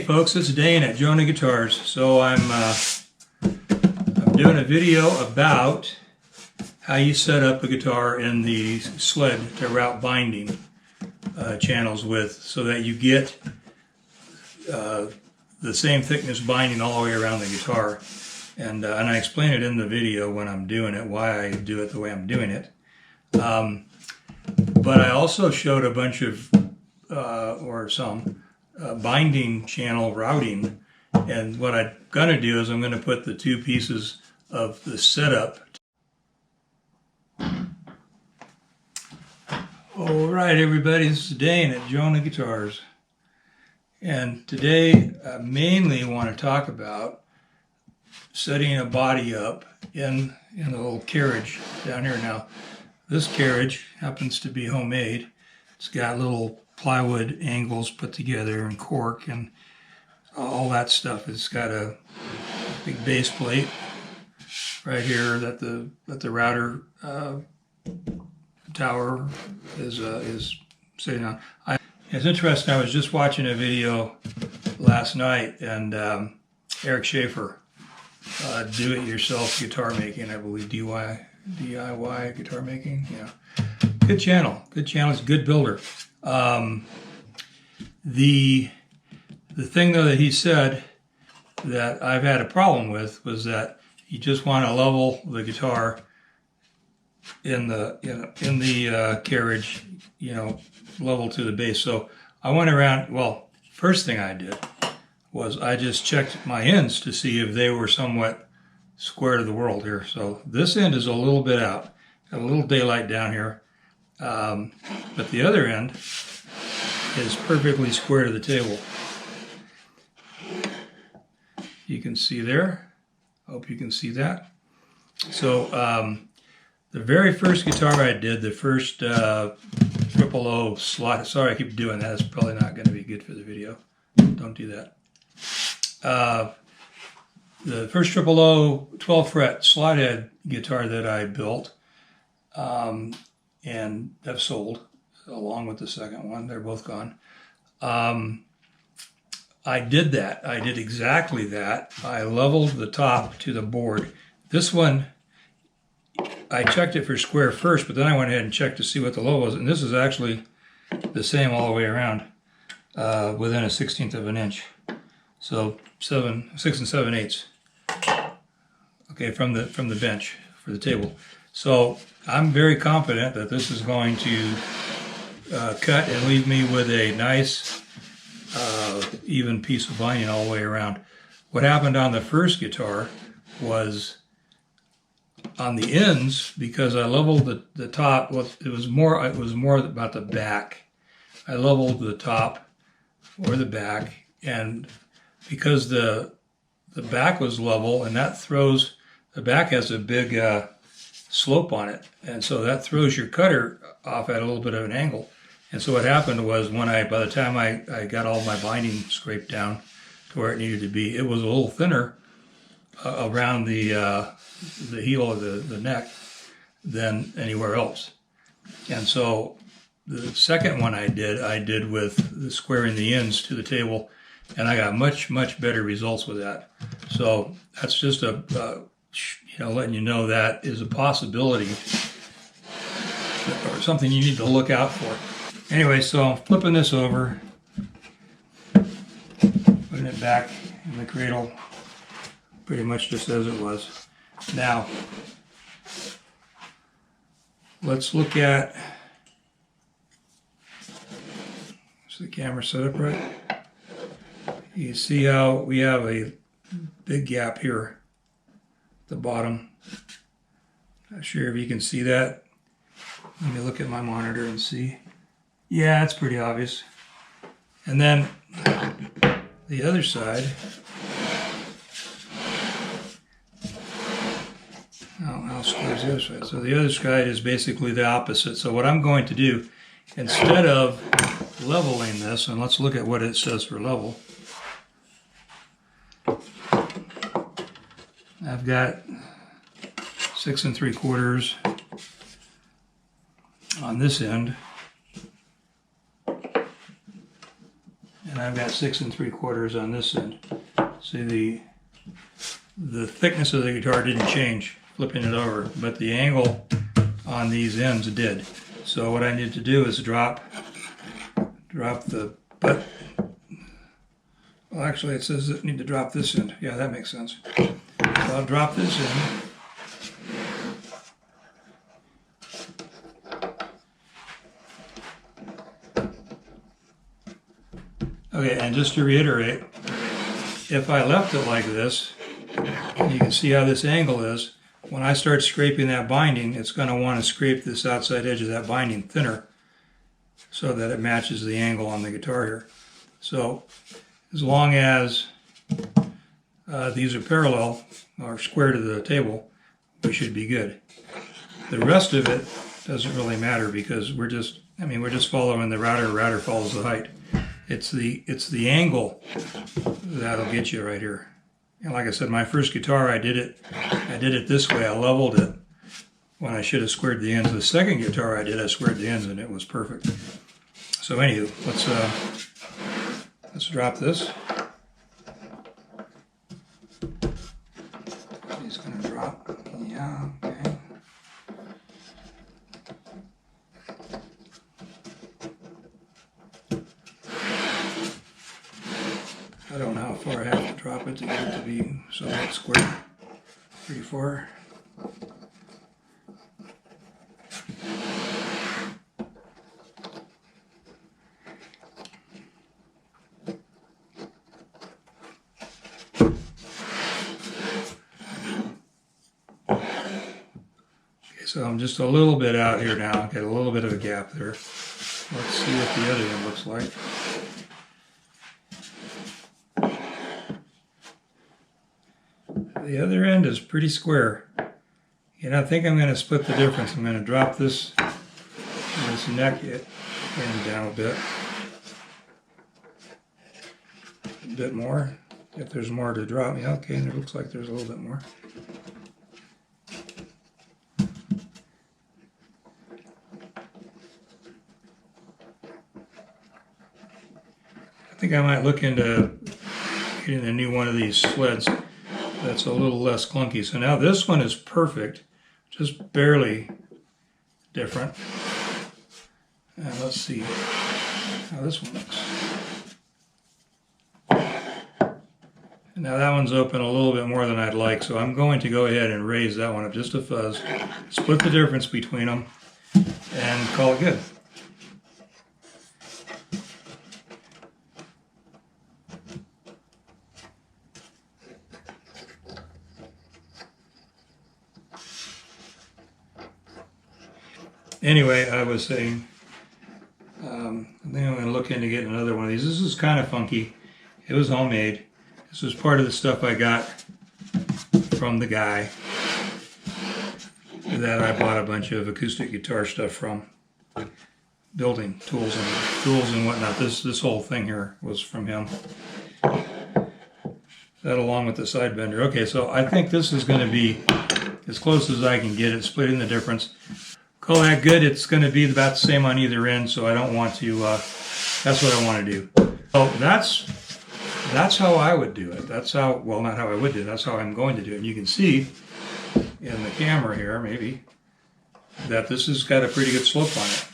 folks, it's Dane at Jonah Guitars. So I'm doing a video about how you set up a guitar in the Sled to route binding channels with, so that you get the same thickness binding all the way around the guitar. And I explain it in the video when I'm doing it, why I do it the way I'm doing it. But I also showed a bunch of, some binding channel routing. And what I'm going to do is I'm going to put the two pieces of the setup. All right, everybody, this is Dane at Jonah Guitars. And today I mainly want to talk about setting a body up in a little carriage down here. Now, this carriage happens to be homemade. It's got little plywood angles put together and cork and all that stuff. It's got a big base plate right here that the router tower is sitting on. It's interesting. I was just watching a video last night, and Eric Schaefer, do-it-yourself guitar making, I believe, DIY guitar making. Yeah, good channel. Good channel. It's a good builder. The thing though that he said that I've had a problem with was that you just want to level the guitar in the carriage, level to the base. So I went around. Well, first thing I did was I just checked my ends to see if they were somewhat square to the world here. So this end is a little bit out, got a little daylight down here, but the other end is perfectly square to the table. You can see there. Hope you can see that. So the very first guitar I did, the first 000 slot. Sorry, I keep doing that. It's probably not going to be good for the video. Don't do that. The first 000 12-fret slot head guitar that I built and have sold, along with the second one. They're both gone. I did that. I did exactly that. I leveled the top to the board. This one, I checked it for square first, but then I went ahead and checked to see what the low was, and this is actually the same all the way around, within a 1/16 of an inch. So 6 7/8. Okay, from the bench for the table. So I'm very confident that this is going to cut and leave me with a nice even piece of binding all the way around. What happened on the first guitar was on the ends, because I leveled the top. Well, it was more about the back. I leveled the top or the back, and because the back was level, and that throws, the back has a big slope on it, and so that throws your cutter off at a little bit of an angle. And so what happened was, by the time I got all my binding scraped down to where it needed to be, it was a little thinner around the heel of the neck than anywhere else. And so the second one I did with the squaring the ends to the table, and I got much better results with that. So that's just letting you know that is a possibility or something you need to look out for. Anyway, so I'm flipping this over, putting it back in the cradle, pretty much just as it was. Now, let's look at, is the camera set up right? You see how we have a big gap here at the bottom. Not sure if you can see that. Let me look at my monitor and see. Yeah, it's pretty obvious. And then the other side, I'll squeeze the other side. So the other side is basically the opposite. So what I'm going to do, instead of leveling this, and let's look at what it says for level. I've got 6 3/4 on this end, and and I've got 6 3/4 on this end. See, the thickness of the guitar didn't change flipping it over, but the angle on these ends did. So what I need to do is drop the butt. Well, actually it says that I need to drop this end. Yeah, that makes sense. So I'll drop this in. Okay, and just to reiterate, if I left it like this, and you can see how this angle is, when I start scraping that binding, it's going to want to scrape this outside edge of that binding thinner so that it matches the angle on the guitar here. So as long as these are parallel or square to the table, we should be good. The rest of it doesn't really matter because we're just following the router. Router follows the height. It's the angle that'll get you right here. And like I said, my first guitar, I did it this way. I leveled it when I should have squared the ends. The second guitar I squared the ends, and it was perfect. So anywho, let's drop this. He's gonna drop. Yeah, okay. I don't know how far I have to drop it to get it to be somewhat square. Pretty far. Okay, so I'm just a little bit out here now. Got a little bit of a gap there. Let's see what the other end looks like. The other end is pretty square. And I think I'm going to split the difference. I'm going to drop this neck end down a bit more. If there's more to drop, yeah, okay, and it looks like there's a little bit more. I think I might look into getting a new one of these sleds that's a little less clunky. So now this one is perfect, just barely different. And let's see how this one looks. And now that one's open a little bit more than I'd like, so I'm going to go ahead and raise that one up just a fuzz, split the difference between them, and call it good. Anyway, I was saying, I think I'm going to look into getting another one of these. This is kind of funky. It was homemade. This was part of the stuff I got from the guy that I bought a bunch of acoustic guitar stuff from. Building tools and whatnot. This whole thing here was from him. That along with the side bender. Okay, so I think this is going to be as close as I can get it, splitting the difference. Call that good. It's going to be about the same on either end, so I don't want to, that's what I want to do. So that's how I would do it. That's how, well, not how I would do it, that's how I'm going to do it. And you can see in the camera here, maybe, that this has got a pretty good slope on it.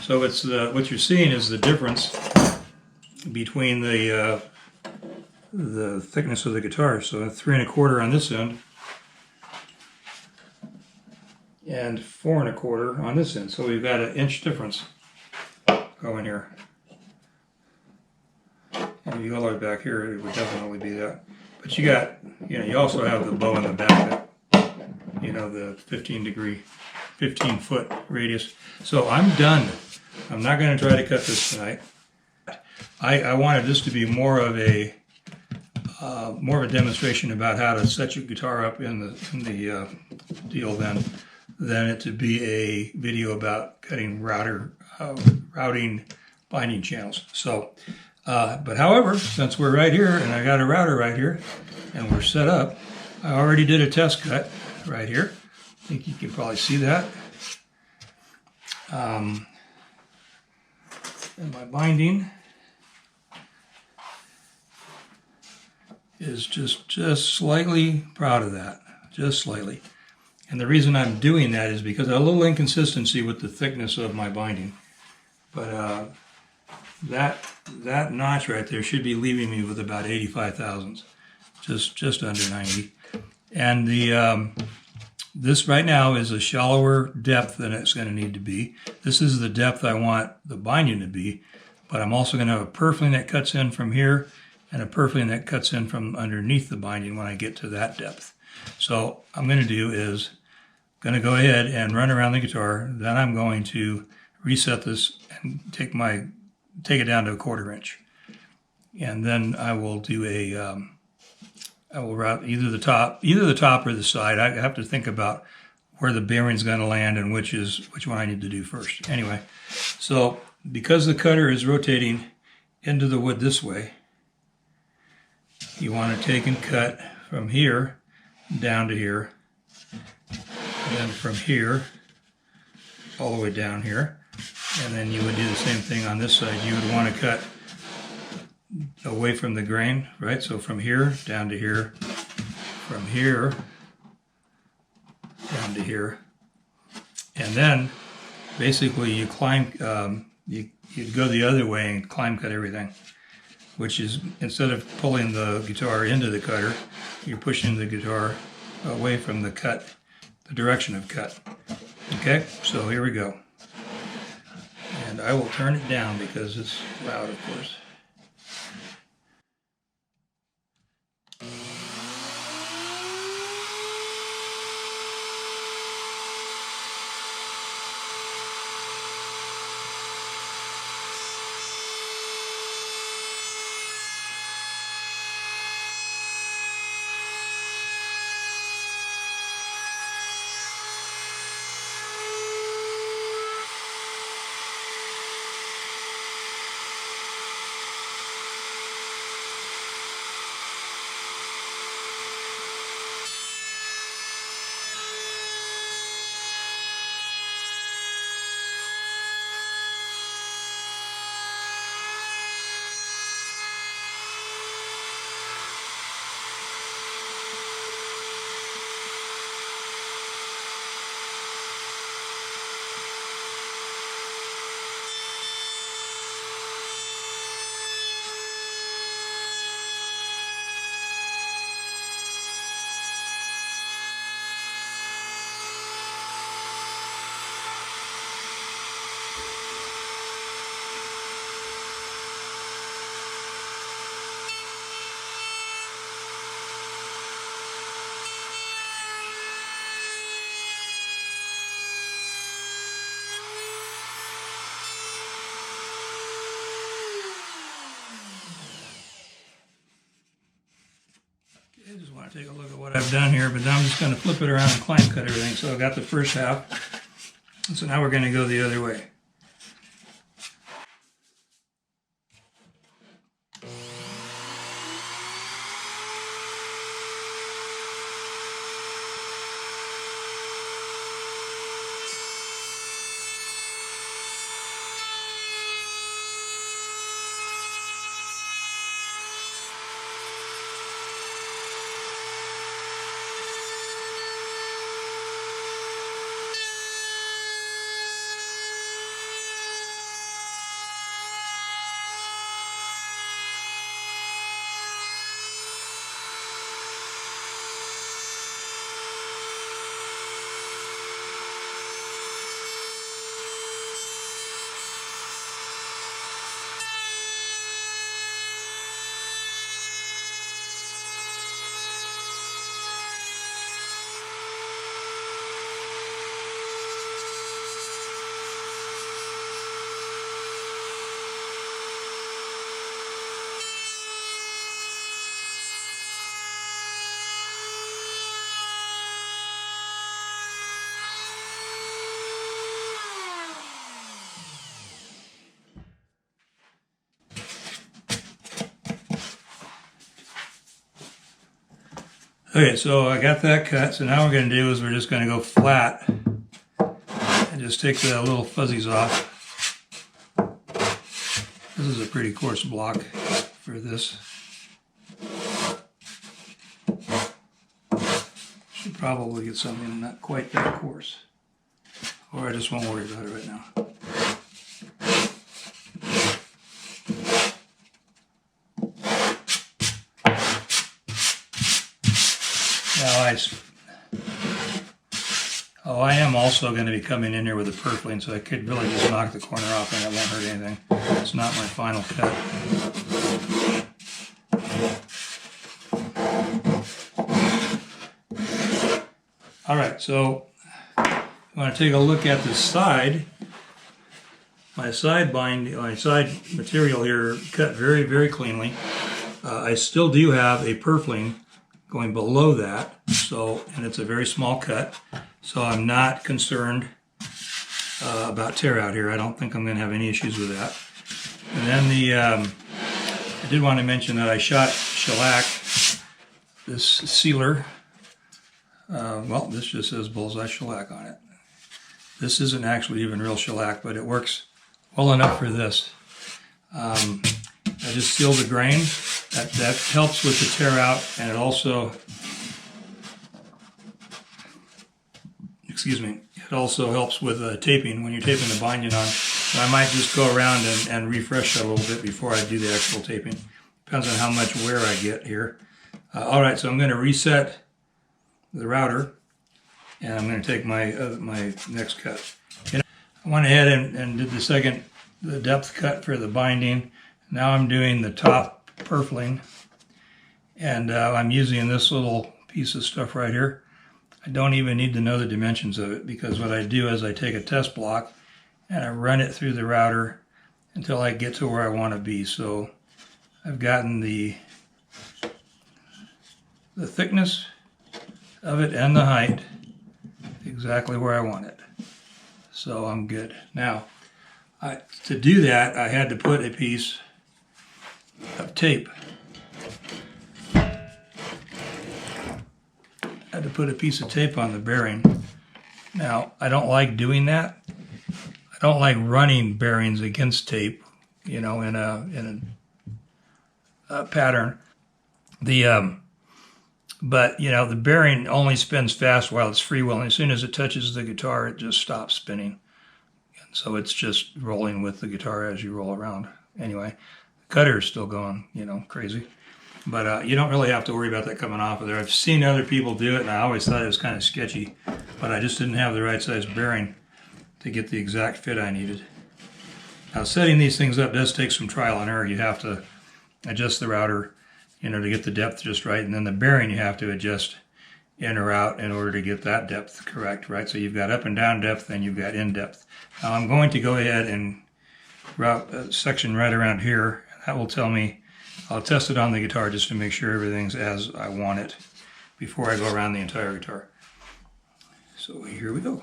So it's what you're seeing is the difference between the thickness of the guitar. So 3 1/4 on this end, and 4 1/4 on this end. So we've got an inch difference going here. And if you go all the way back here, it would definitely be that. But you got, you also have the bow in the back, the 15-foot radius. So I'm done. I'm not going to try to cut this tonight. I wanted this to be more of a demonstration about how to set your guitar up in the deal than it to be a video about cutting routing binding channels. So, but however, since we're right here and I got a router right here and we're set up, I already did a test cut right here. I think you can probably see that. And my binding is just slightly proud of that, just slightly. And the reason I'm doing that is because of a little inconsistency with the thickness of my binding. But that notch right there should be leaving me with about 85 thousandths, just under 90. And the this right now is a shallower depth than it's going to need to be. This is the depth I want the binding to be, but I'm also going to have a purfling that cuts in from here and a purfling that cuts in from underneath the binding when I get to that depth. So I'm going to do is going to go ahead and run around the guitar. Then I'm going to reset this and take it down to a 1/4 inch. And then I will do I will route either the top or the side. I have to think about where the bearing's going to land and which one I need to do first. Anyway, so because the cutter is rotating into the wood this way, you want to take and cut from here down to here, and then from here all the way down here, and then you would do the same thing on this side. You would want to cut away from the grain, right? So from here down to here, from here down to here, and then basically you climb, you'd go the other way and climb cut everything, which is, instead of pulling the guitar into the cutter, you're pushing the guitar away from the cut, the direction of cut. Okay, so here we go. And I will turn it down because it's loud, of course. I just want to take a look at what I've done here, but now I'm just going to flip it around and climb cut everything. So I've got the first half, and so now we're going to go the other way. Okay, so I got that cut. So now what we're going to do is we're just going to go flat and just take the little fuzzies off. This is a pretty coarse block for this. Should probably get something not quite that coarse. Or I just won't worry about it right now. I am also going to be coming in here with a purfling, so I could really just knock the corner off and it won't hurt anything. It's not my final cut. All right, so I want to take a look at the side. My side material here cut very, very cleanly. I still do have a purfling going below that, and it's a very small cut, so I'm not concerned about tear out here. I don't think I'm going to have any issues with that. And then I did want to mention that I shot shellac, this sealer. Well, this just says bullseye shellac on it. This isn't actually even real shellac, but it works well enough for this. I just seal the grain. That helps with the tear out, and it also, it also helps with taping when you're taping the binding on. So I might just go around and refresh that a little bit before I do the actual taping. Depends on how much wear I get here. All right, so I'm going to reset the router, and I'm going to take my next cut. I went ahead and did the depth cut for the binding. Now I'm doing the top purfling, and I'm using this little piece of stuff right here. I don't even need to know the dimensions of it, because what I do is I take a test block and I run it through the router until I get to where I want to be. So I've gotten the thickness of it and the height exactly where I want it. So I'm good. Now, to do that, I had to put a piece of tape. I had to put a piece of tape on the bearing. Now, I don't like doing that. I don't like running bearings against tape, in a pattern. But the bearing only spins fast while it's freewheeling. As soon as it touches the guitar, it just stops spinning. And so it's just rolling with the guitar as you roll around. Anyway, the cutter is still going, crazy. But you don't really have to worry about that coming off of there. I've seen other people do it, and I always thought it was kind of sketchy. But I just didn't have the right size bearing to get the exact fit I needed. Now, setting these things up does take some trial and error. You have to adjust the router, to get the depth just right, and then the bearing you have to adjust in or out in order to get that depth correct, right? So you've got up and down depth, and you've got in depth. Now I'm going to go ahead and route a section right around here. That will tell me, I'll test it on the guitar just to make sure everything's as I want it before I go around the entire guitar. So here we go.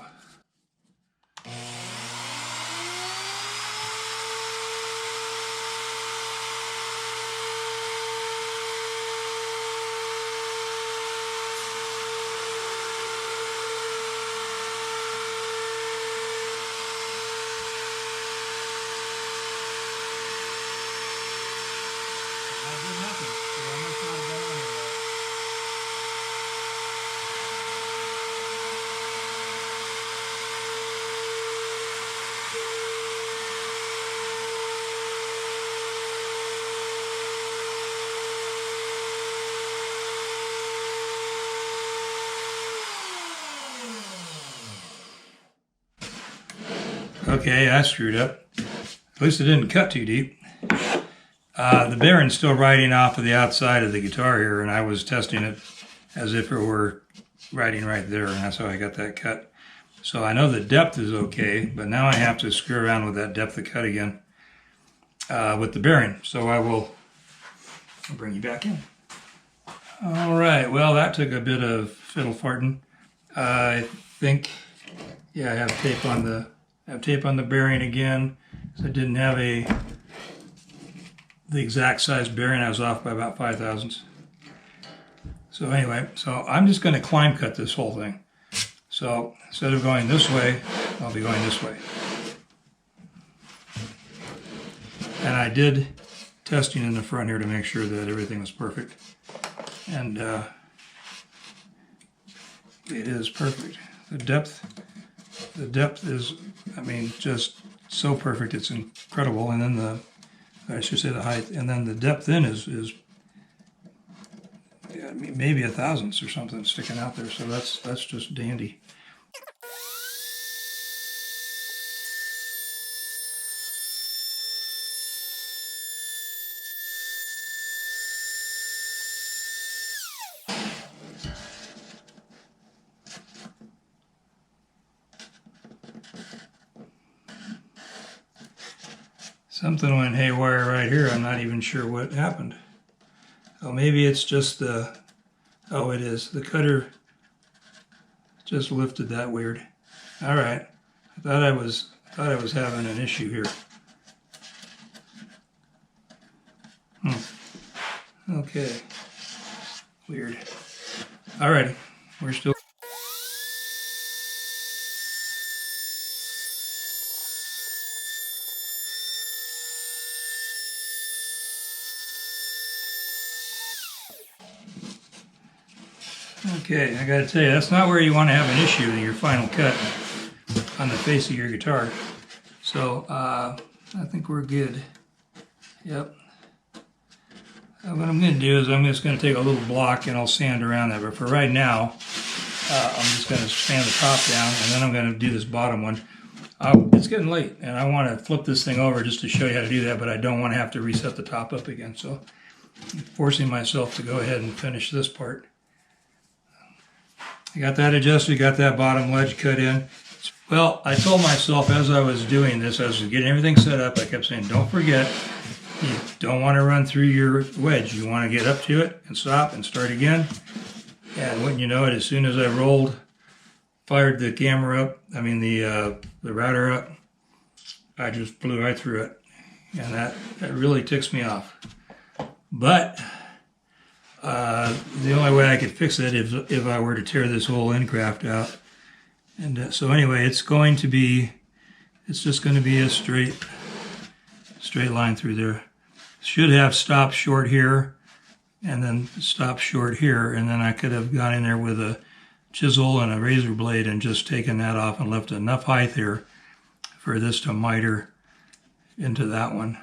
Okay, I screwed up. At least it didn't cut too deep. The bearing's still riding off of the outside of the guitar here, and I was testing it as if it were riding right there, and that's how I got that cut. So I know the depth is okay, but now I have to screw around with that depth of cut again with the bearing. So I'll bring you back in. All right, well, that took a bit of fiddle farting. I think, yeah, I have tape on the bearing again. So I didn't have the exact size bearing. I was off by about 5 thousandths. So anyway, I'm just going to climb cut this whole thing. So instead of going this way, I'll be going this way. And I did testing in the front here to make sure that everything was perfect. And it is perfect. The depth is, I mean, just so perfect. It's incredible. And then I should say the height, and then the depth in is yeah, maybe a thousandths or something sticking out there. So that's just dandy. Something went haywire right here. I'm not even sure what happened. Oh, maybe it's just the, oh, it is. The cutter just lifted that weird. All right. I thought I was having an issue here. Okay. Weird. All righty. We're still. Okay, I gotta tell you, that's not where you want to have an issue in your final cut on the face of your guitar. So, I think we're good. Yep. What I'm going to do is I'm just going to take a little block and I'll sand around that. But for right now, I'm just going to sand the top down and then I'm going to do this bottom one. It's getting late and I want to flip this thing over just to show you how to do that, but I don't want to have to reset the top up again. So I'm forcing myself to go ahead and finish this part. I got that adjusted, got that bottom ledge cut in. Well, I told myself as I was doing this, as I was getting everything set up, I kept saying, don't forget, you don't want to run through your wedge. You want to get up to it and stop and start again. And wouldn't you know it, as soon as I fired the camera up, the router up, I just blew right through it. And that really ticks me off. But the only way I could fix it is if I were to tear this whole end craft out. And so anyway, it's just going to be a straight line through there. Should have stopped short here and then stopped short here, and then I could have gone in there with a chisel and a razor blade and just taken that off and left enough height here for this to miter into that one,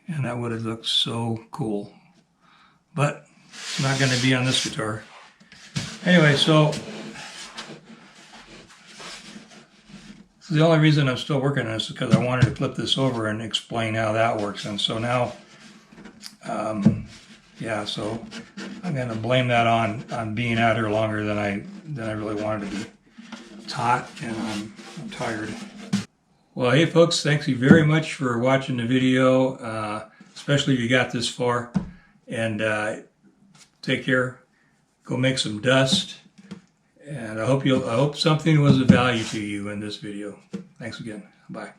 and that would have looked so cool. But it's not going to be on this guitar. Anyway, so the only reason I'm still working on this is because I wanted to flip this over and explain how that works. And so now, yeah, so I'm going to blame that on being out here longer than I really wanted to be. It's hot and I'm tired. Well, hey folks, thank you very much for watching the video, especially if you got this far. And take care. Go make some dust. And I hope something was of value to you in this video. Thanks again. Bye.